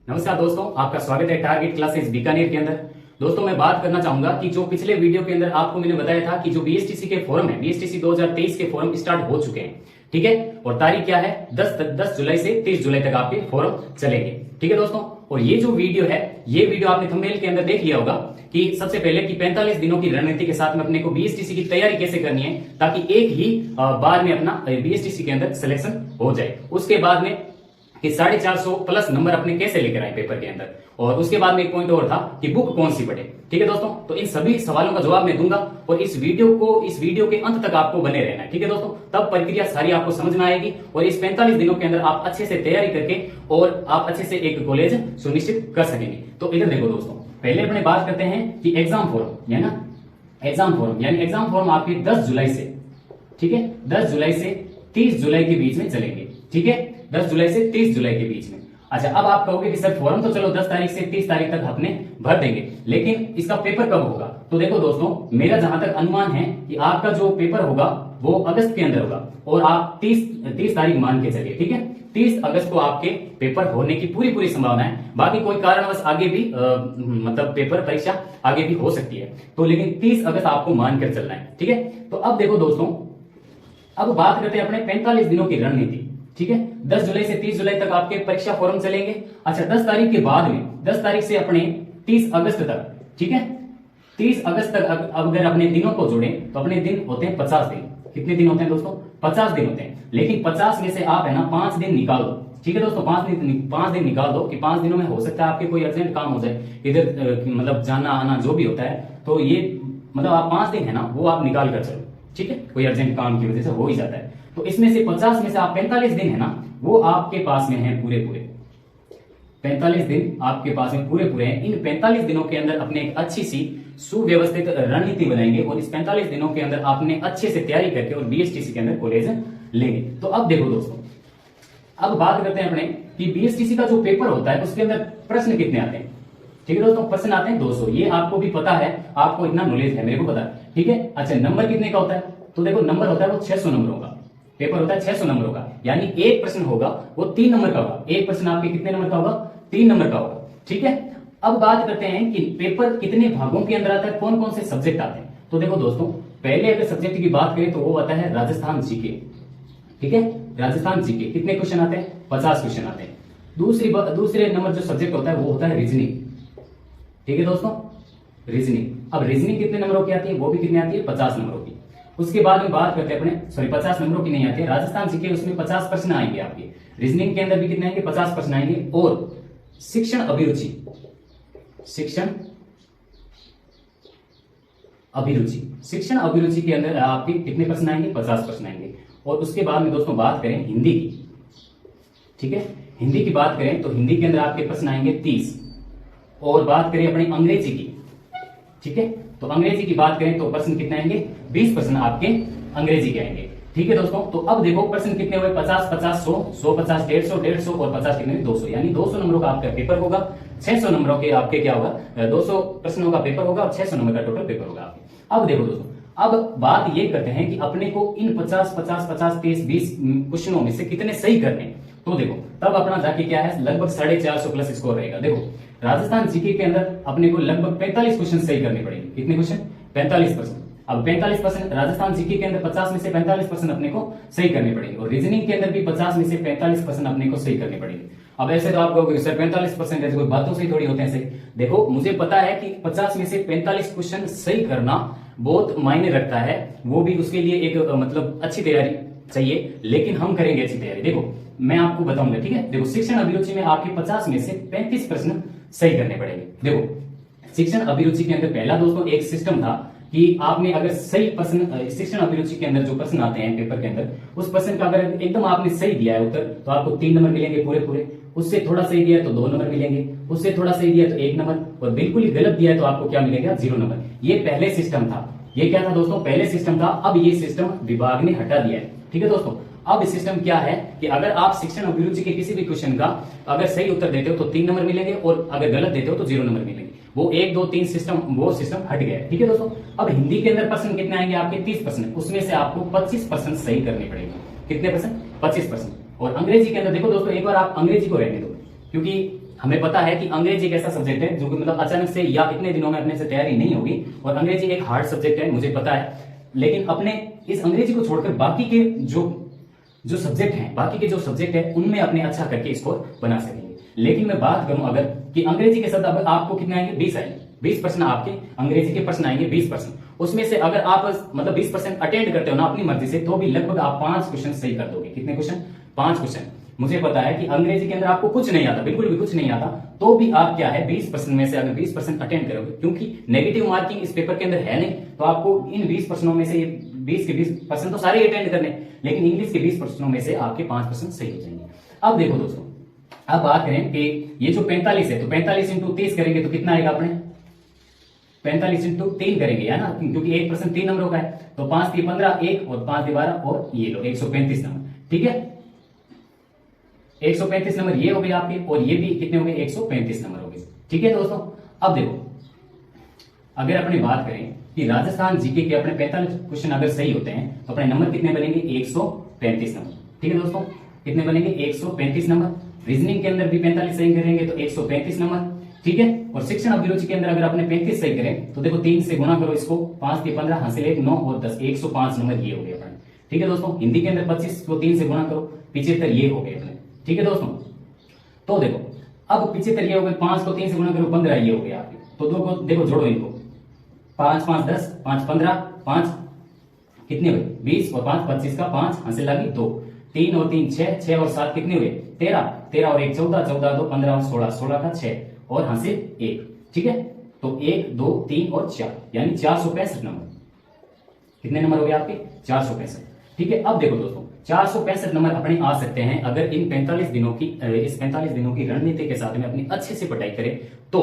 नमस्कार दोस्तों, आपका स्वागत है टारगेट क्लासेस बीकानेर के अंदर। दोस्तों मैं बात करना चाहूंगा कि जो पिछले वीडियो के अंदर आपको मैंने बताया था कि जो बीएसटीसी के फॉरम है, बीएसटीसी 2023 के फॉरम स्टार्ट हो चुके हैं। ठीक है, और तारीख क्या है 10 जुलाई से 30 जुलाई तक आपके फॉरम चलेंगे। ठीक है दोस्तों, और ये जो वीडियो है, ये वीडियो आपने थंबनेल के अंदर देख लिया होगा कि सबसे पहले कि 45 दिनों की रणनीति के साथ में अपने को बीएसटीसी की तैयारी कैसे करनी है ताकि एक ही बार में अपना बीएसटीसी के अंदर सिलेक्शन हो जाए। उसके बाद में कि 450 प्लस नंबर अपने कैसे लेकर आए पेपर के अंदर, और उसके बाद में एक पॉइंट और था कि बुक कौन सी पढ़े। ठीक है दोस्तों, तो इन सभी सवालों का जवाब मैं दूंगा और इस वीडियो के अंत तक आपको बने रहना है। ठीक है दोस्तों, तब प्रक्रिया सारी आपको समझ में आएगी और इस 45 दिनों के अंदर आप अच्छे से तैयारी करके और आप अच्छे से एक कॉलेज सुनिश्चित कर सकेंगे। तो इधर देखो दोस्तों, पहले अपने बात करते हैं कि एग्जाम फॉर्म है ना, एग्जाम फॉर्म यानी एग्जाम फॉर्म आपके 10 जुलाई से, ठीक है, 10 जुलाई से 30 जुलाई के बीच में चलेंगे। ठीक है, 10 जुलाई से 30 जुलाई के बीच में। अच्छा, अब आप कहोगे कि सर फॉर्म तो चलो 10 तारीख से 30 तारीख तक अपने भर देंगे, लेकिन इसका पेपर कब होगा? तो देखो दोस्तों, मेरा जहां तक अनुमान है कि आपका जो पेपर होगा वो अगस्त के अंदर होगा और आप 30 तारीख मान के चलिए। ठीक है, 30 अगस्त को आपके पेपर होने की पूरी संभावना है। बाकी कोई कारणवश आगे भी मतलब पेपर परीक्षा आगे भी हो सकती है, तो लेकिन 30 अगस्त आपको मानकर चलना है। ठीक है, तो अब देखो दोस्तों, अब बात करते हैं अपने 45 दिनों की रणनीति। ठीक है, 10 जुलाई से 30 जुलाई तक आपके परीक्षा फॉर्म चलेंगे। अच्छा, 10 तारीख के बाद में 10 तारीख से अपने 30 अगस्त तक, ठीक है, 30 अगस्त तक अगर अपने दिनों को जोड़ें तो अपने दिन होते हैं 50 दिन। कितने दिन होते हैं दोस्तों? 50 दिन होते हैं, लेकिन 50 में से आप है ना 5 दिन निकाल दो। ठीक है दोस्तों, 5 दिन निकाल दो कि 5 दिनों में हो सकता है आपके कोई अर्जेंट काम हो जाए, इधर मतलब जाना आना जो भी होता है, तो ये मतलब आप 5 दिन है ना वो आप निकाल कर चलो। ठीक है, कोई अर्जेंट काम की वजह से हो ही जाता है, तो इसमें से 50 में से आप 45 दिन है ना वो आपके पास में है पूरे 45 दिन आपके पास में पूरे हैं। इन 45 दिनों के अंदर अपने एक अच्छी सी सुव्यवस्थित रणनीति बनाएंगे और इस 45 दिनों के अंदर आपने अच्छे से तैयारी करके और बीएसटीसी के अंदर कॉलेज लेंगे। तो अब देखो दोस्तों, अब बात करते हैं अपने कि बीएसटीसी का जो पेपर होता है उसके अंदर प्रश्न कितने आते हैं। ठीक है दोस्तों, प्रश्न आते हैं 200। ये आपको भी पता है, आपको इतना नॉलेज है, मेरे को पता है। ठीक है, अच्छा नंबर कितने का होता है? तो देखो नंबर होता है वो 600 नंबरों का पेपर होता है, 600 नंबरों का, यानी एक प्रश्न होगा वो 3 नंबर का होगा। एक प्रश्न आपके कितने नंबर का होगा? 3 नंबर का होगा। ठीक है, अब बात करते हैं कि पेपर कितने भागों के अंदर आता है, कौन कौन से सब्जेक्ट आते हैं। तो देखो दोस्तों, पहले अगर सब्जेक्ट की बात करें तो वो आता है राजस्थान जीके। ठीक है, राजस्थान जीके कितने क्वेश्चन आते हैं? 50 क्वेश्चन आते हैं। दूसरे नंबर जो सब्जेक्ट होता है वो होता है रीजनिंग। ठीक है दोस्तों, रीजनिंग। अब रीजनिंग कितने नंबरों की आती है? वो भी कितने आती है? 50 नंबरों की। उसके बाद में बात करते हैं अपने, सॉरी 50 नंबरों की नहीं आती है, राजस्थान जीके उसमें 50 प्रश्न आएंगे आपके। रीजनिंग के अंदर भी कितने आएंगे? 50 प्रश्न आएंगे। और शिक्षण अभिरुचि शिक्षण अभिरुचि के अंदर आपके कितने प्रश्न आएंगे? 50 प्रश्न आएंगे। और उसके बाद में दोस्तों बात करें हिंदी की। ठीक है, हिंदी की बात करें तो हिंदी के अंदर आपके प्रश्न आएंगे 30। और बात करें अपनी अंग्रेजी की, ठीक है, तो अंग्रेजी की बात करें तो प्रश्न कितने आएंगे? 20 प्रश्न आपके अंग्रेजी के आएंगे। ठीक है दोस्तों, तो अब देखो प्रश्न कितने हुए? 50 50 100 100 50 150 और 50 कितने? 200, यानी 200 नंबरों का आपका पेपर होगा। 600 नंबरों के आपके क्या होगा? 200 प्रश्नों का पेपर होगा और 600 नंबर का टोटल पेपर होगा आपके। अब देखो दोस्तों, अब बात ये करते हैं कि अपने को इन 50 50 50 30 20 क्वेश्चनों में से कितने सही करने। तो देखो तब अपना जाके क्या है, लगभग 450 प्लस स्कोर रहेगा। देखो राजस्थान जीके के अंदर अपने को लगभग 45 क्वेश्चन सही करने पड़ेंगे। कितने क्वेश्चन? 45%। अब 45% राजस्थान जीके के अंदर 50 में से 45% अपने को सही करने पड़ेंगे और रीजनिंग के अंदर भी 50 में से 45% अपने को सही करने पड़ेंगे। अब ऐसे तो आप कहोगे सर 45% ऐसे कोई बातों से थोड़ी होते हैं सही। देखो मुझे पता है कि 50 में से 45 क्वेश्चन सही करना बहुत मायने रखता है, वो भी उसके लिए एक मतलब अच्छी तैयारी चाहिए, लेकिन हम करेंगे अच्छी तैयारी। देखो मैं आपको बताऊंगा। ठीक है, देखो शिक्षण अभिरुचि में आपके 50 में से 35 प्रश्न सही करने पड़ेंगे। देखो शिक्षण अभिरुचि के अंदर पहला दोस्तों एक सिस्टम था कि आपने अगर सही प्रश्न, शिक्षण अभिरुचि के अंदर जो प्रश्न आते हैं पेपर के अंदर, उस प्रश्न का अगर एकदम आपने सही दिया है उत्तर तो आपको 3 नंबर मिलेंगे पूरे। उससे थोड़ा सही दिया है तो 2 नंबर मिलेंगे, उससे थोड़ा सही दिया है तो 1 नंबर, और बिल्कुल ही गलत दिया है तो आपको क्या मिलेगा? 0 नंबर। ये पहले सिस्टम था। ये क्या था दोस्तों? पहले सिस्टम था। अब ये सिस्टम विभाग ने हटा दिया है। ठीक है दोस्तों, अब सिस्टम क्या है कि अगर आप शिक्षण अभिरुचि के किसी भी क्वेश्चन का अगर सही उत्तर देते हो तो 3 नंबर मिलेंगे और अगर गलत देते हो तो 0 नंबर मिलेंगे। वो 1 2 3 सिस्टम, वो सिस्टम हट गया है। ठीक है दोस्तों, अब हिंदी के अंदर प्रश्न कितने आएंगे आपके? 30%। उसमें से आपको 25% सही करने पड़ेंगे। कितने परसेंट? 25%। और अंग्रेजी के अंदर देखो दोस्तों, एक बार आप अंग्रेजी को रहने दो, क्योंकि हमें पता है कि अंग्रेजी एक ऐसा सब्जेक्ट है जो कि मतलब अचानक से या इतने दिनों में अपने से तैयारी नहीं होगी, और अंग्रेजी एक हार्ड सब्जेक्ट है, मुझे पता है। लेकिन अपने इस अंग्रेजी को छोड़कर बाकी के जो सब्जेक्ट हैं, बाकी के जो सब्जेक्ट है उनमें अपने अच्छा करके स्कोर बना सकेंगे। लेकिन मैं बात करूं अगर कि अंग्रेजी के साथ अब आपको कितने आएंगे, 20 आएंगे, 20% आपके अंग्रेजी के प्रश्न आएंगे, 20%। उसमें से अगर आप मतलब 20% अटेंड करते हो ना अपनी मर्जी से, तो भी लगभग आप 5 क्वेश्चन सही कर दोगे। कितने क्वेश्चन? 5 क्वेश्चन। मुझे पता है कि अंग्रेजी के अंदर आपको कुछ नहीं आता, बिल्कुल भी कुछ नहीं आता, तो भी आप क्या है 20% में से अगर 20% अटेंड करोगे, क्योंकि नेगेटिव मार्किंग इस पेपर के अंदर है नहीं, तो आपको इन 20% में से 20 के 20% तो सारे अटेंड करने, लेकिन इंग्लिश के 20% में से आपके 5% सही हो जाएंगे। अब देखो दोस्तों, अब बात करें कि ये जो 45 है, तो 45 इंटू 30 करेंगे तो कितना आएगा अपने? 45 इंटू 3 करेंगे, है ना, क्योंकि 1% 3 नंबरों का है, तो 5 3 15, 1 और 5 12, और ये लो 135 नंबर। ठीक है, 135 नंबर ये हो गए आपके, और ये भी कितने हो गए? 135 नंबर हो गए। ठीक है दोस्तों, अब देखो अगर अपने बात करें कि राजस्थान जीके के अपने 45 क्वेश्चन अगर सही होते हैं तो अपने नंबर कितने बनेंगे? 135 नंबर। ठीक है दोस्तों, कितने बनेंगे? 135 नंबर। रीजनिंग के अंदर भी 45 सही करेंगे तो 135 नंबर। ठीक है, और शिक्षण अभिरुचि के अंदर अगर आपने 35 सही करें तो देखो 3 से गुणा करो इसको, 5 3 15, हासिल 1 9 और 10, 105 नंबर ये हो गए अपने। ठीक है दोस्तों, हिंदी के अंदर 25 को 3 से गुणा करो, 75 ये हो गए अपने। ठीक है दोस्तों, तो देखो अब 75 ये हो गए, 5 को 3 से गुणा करो, 15 ये हो गए आपके। तो दो को देखो जोड़ो इनको, 5 5 10, 5 15, 5 कितने हुए? 20 और 5 25 का 5, हासिल लगी 2, 3 और 3 6, 6 और 7 कितने हुए? 13, 13 और 1 14, 14 2 15 और 16, 16 का 6 और हासिल 1। ठीक है, तो 1 2 3 और 4, यानी 465 नंबर। कितने नंबर हो गए आपके? 465। ठीक है, अब देखो दोस्तों 465 नंबर अपने आ सकते हैं अगर इन 45 दिनों की इस 45 दिनों की रणनीति के साथ में अपनी अच्छे से पढ़ाई करें तो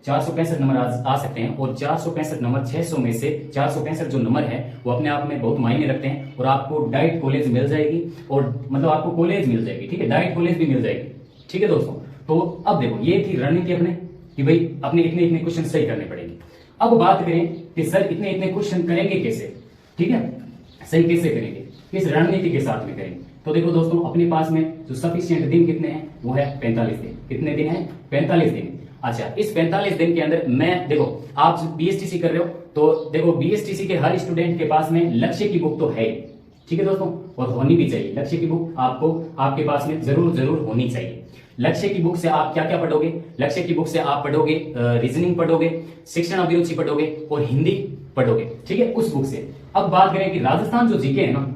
465 नंबर आ सकते हैं। और 465 नंबर 600 में से 465 जो नंबर है वो अपने आप में बहुत मायने रखते हैं, और आपको डाइट कॉलेज मिल जाएगी, और मतलब आपको कॉलेज मिल जाएगी। ठीक है, डाइट कॉलेज भी मिल जाएगी। ठीक है दोस्तों, तो अब देखो ये थी रणनीति अपने कि भाई अपने इतने इतने क्वेश्चन सही करने पड़ेंगे। अब बात करें कि सर इतने इतने क्वेश्चन करेंगे कैसे? ठीक है, सही कैसे करेंगे, किस रणनीति के साथ में करेंगे? तो देखो दोस्तों, अपने पास में जो सफिशिएंट दिन कितने हैं? वो है 45 दिन। कितने दिन है? 45 दिन। अच्छा, इस 45 दिन के अंदर मैं देखो आप बीएसटीसी कर रहे हो तो देखो बीएसटीसी के हर स्टूडेंट के पास में लक्ष्य की बुक तो है। ठीक है दोस्तों, और होनी भी चाहिए। लक्ष्य की बुक आपको आपके पास में जरूर होनी चाहिए। लक्ष्य की बुक से आप क्या क्या पढ़ोगे? लक्ष्य की बुक से आप पढ़ोगे रीजनिंग पढ़ोगे, शिक्षण अभिरुचि पढ़ोगे और हिंदी पढ़ोगे। ठीक है, उस बुक से। अब बात करें कि राजस्थान जो जीके है ना,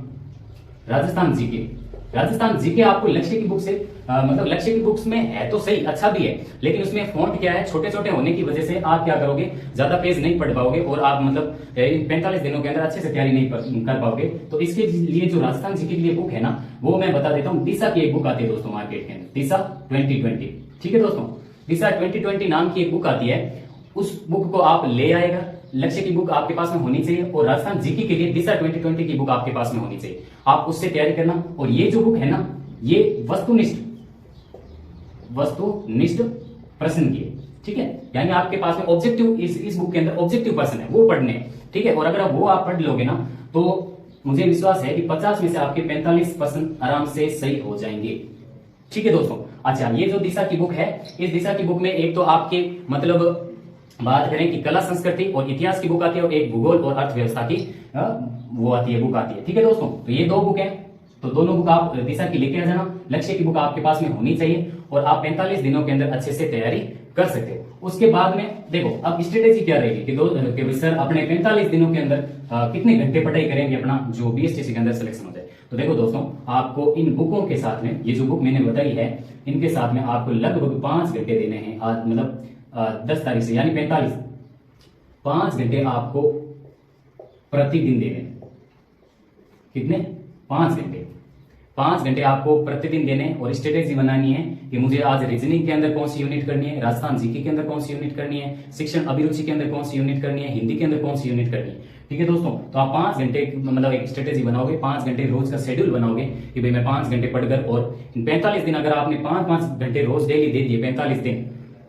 राजस्थान जीके आपको लक्ष्य की बुक से मतलब लक्ष्य की बुक्स में है तो सही, अच्छा भी है, लेकिन उसमें फॉन्ट क्या है, छोटे छोटे होने की वजह से आप क्या करोगे, ज्यादा पेज नहीं पढ़ पाओगे और आप मतलब इन 45 दिनों के अंदर अच्छे से तैयारी नहीं कर पाओगे। तो इसके लिए जो राजस्थान जीके के लिए बुक है ना, वो मैं बता देता हूँ। दिशा की एक बुक आती है दोस्तों मार्केट के अंदर, दिशा 2020। ठीक है दोस्तों, दिशा 2020 नाम की एक बुक आती है। उस बुक को आप ले आएगा, लक्ष्य की बुक आपके पास में होनी चाहिए, और राजस्थान जीके के लिए दिशा 2020 की बुक आपके पास में होनी चाहिए। आप उससे तैयारी करना। और ये जो बुक है ना, ये वस्तुनिष्ठ प्रश्न की है। ठीक है, यानी आपके पास में ऑब्जेक्टिव, इस बुक के अंदर ऑब्जेक्टिव प्रश्न है वो पढ़ने हैं। ठीक है, और अगर वो आप पढ़ लोगे ना तो मुझे विश्वास है कि 50 में से आपके 45% आराम से सही हो जाएंगे। ठीक है दोस्तों, अच्छा ये जो दिशा की बुक है, इस दिशा की बुक में एक तो आपके मतलब बात करें कि कला संस्कृति और इतिहास की बुक आती है, और एक भूगोल और अर्थव्यवस्था की वो आती है, बुक आती है। ठीक है दोस्तों, तो ये दो बुक है, तो दोनों बुक आप दिशा की लेके आ जाना। लक्ष्य की बुक आपके पास में होनी चाहिए और आप 45 दिनों के अंदर अच्छे से तैयारी कर सकते हो। उसके बाद में देखो अब स्ट्रेटेजी क्या रहेगी कि सर अपने 45 दिनों के अंदर कितने घंटे पढ़ाई करेंगे अपना जो बीएसटीसी के अंदर सिलेक्शन हो जाए। तो देखो दोस्तों, आपको इन बुकों के साथ में, ये जो बुक मैंने बताई है, इनके साथ में आपको लगभग 5 घंटे देने हैं। आज मतलब 10 तारीख से, यानी 5 घंटे आपको प्रतिदिन देने हैं। कितने? 5 घंटे आपको प्रतिदिन देने, और स्ट्रेटेजी बनानी है कि मुझे आज रीजनिंग के अंदर कौन सी यूनिट करनी है, राजस्थान जीके के अंदर कौन सी यूनिट करनी है, शिक्षण अभिरुचि के अंदर कौन सी यूनिट करनी है, हिंदी के अंदर कौन सी यूनिट करनी है। ठीक है दोस्तों, तो आप 5 घंटे मतलब एक स्ट्रेटेजी बनाओगे, 5 घंटे रोज का शेड्यूल बनाओगे कि भाई मैं 5 घंटे पढ़कर, और 45 दिन अगर आपने 5 घंटे रोज डेली दे दिए 45 दिन,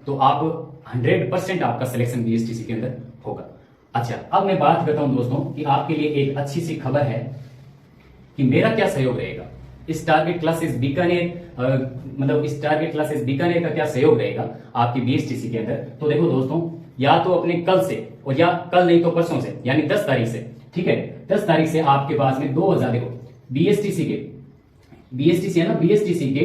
तो आप 100% आपका सिलेक्शन बीएसटीसी के अंदर होगा। अच्छा, अब मैं बात करता हूं दोस्तों कि आपके लिए एक अच्छी सी खबर है कि मेरा क्या सहयोग रहेगा। इस टारगेट क्लासेस बीकानेर मतलब इस टारगेट क्लासेस बीकानेर का क्या सहयोग रहेगा आपकी बीएसटीसी के अंदर। तो देखो दोस्तों, या तो अपने कल से और या कल नहीं तो परसों से यानी 10 तारीख से, ठीक है, 10 तारीख से आपके पास में 2000 देखो बीएसटीसी है ना, बीएसटीसी के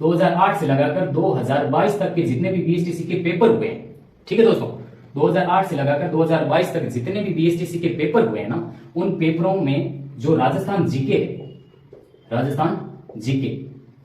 2008 से लगाकर 2022 तक के जितने भी बीएसटीसी के पेपर हुए हैं, ठीक है दोस्तों, 2008 से लगाकर 2022 तक जितने भी बीएसटीसी के पेपर हुए हैं ना, उन पेपरों में जो राजस्थान जीके,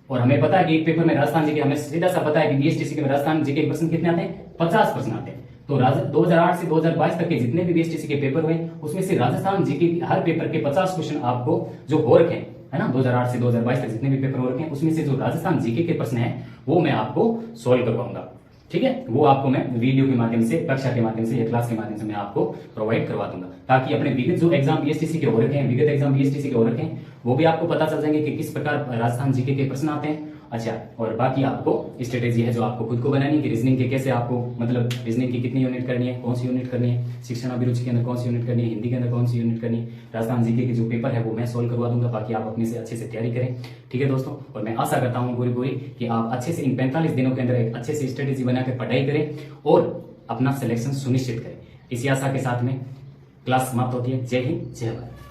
और हमें पता है कि एक पेपर में राजस्थान जीके, हमें सीधा सा पता है कि बीएसटीसी के राजस्थान जीके के प्रश्न कितने आते हैं, 50 प्रश्न आते हैं। तो 2008 से 2022 तक के जितने भी बीएसटीसी के पेपर हुए उसमें से राजस्थान जीके हर पेपर के 50 क्वेश्चन आपको जो हो रखे हैं, है ना, 2008 से 2022 तक जितने भी पेपर हो रखे हैं उसमें से जो राजस्थान जीके के प्रश्न है वो मैं आपको सोल्व करवाऊंगा, ठीक है। वो आपको मैं वीडियो के माध्यम से, कक्षा के माध्यम से या क्लास के माध्यम से मैं आपको प्रोवाइड करवा दूंगा, ताकि अपने विगत जो एग्जाम बीएसटीसी के हो रखे हैं, विगत एग्जाम बीएसटीसी के हो रखे हैं, वो भी आपको पता चल जाएंगे कि किस प्रकार राजस्थान जीके के प्रश्न आते हैं। अच्छा, और बाकी आपको स्ट्रेटेजी है जो आपको खुद को बनानी है कि रीजनिंग के कैसे आपको, मतलब रीजनिंग की कितनी यूनिट करनी है, कौन सी यूनिट करनी है, शिक्षण अभिरुचि के अंदर कौन सी यूनिट करनी है, हिंदी के अंदर कौन सी यूनिट करनी है, राजस्थान जीके के जो पेपर है वो मैं सोल्व करवा दूंगा। बाकी आप अपने से अच्छे से तैयारी करें, ठीक है दोस्तों। और मैं आशा करता हूँ पूरी कि आप अच्छे से इन 45 दिनों के अंदर एक अच्छे से स्ट्रेटेजी बनाकर पढ़ाई करें और अपना सिलेक्शन सुनिश्चित करें। इसी आशा के साथ में क्लास समाप्त होती है। जय हिंद, जय भारत।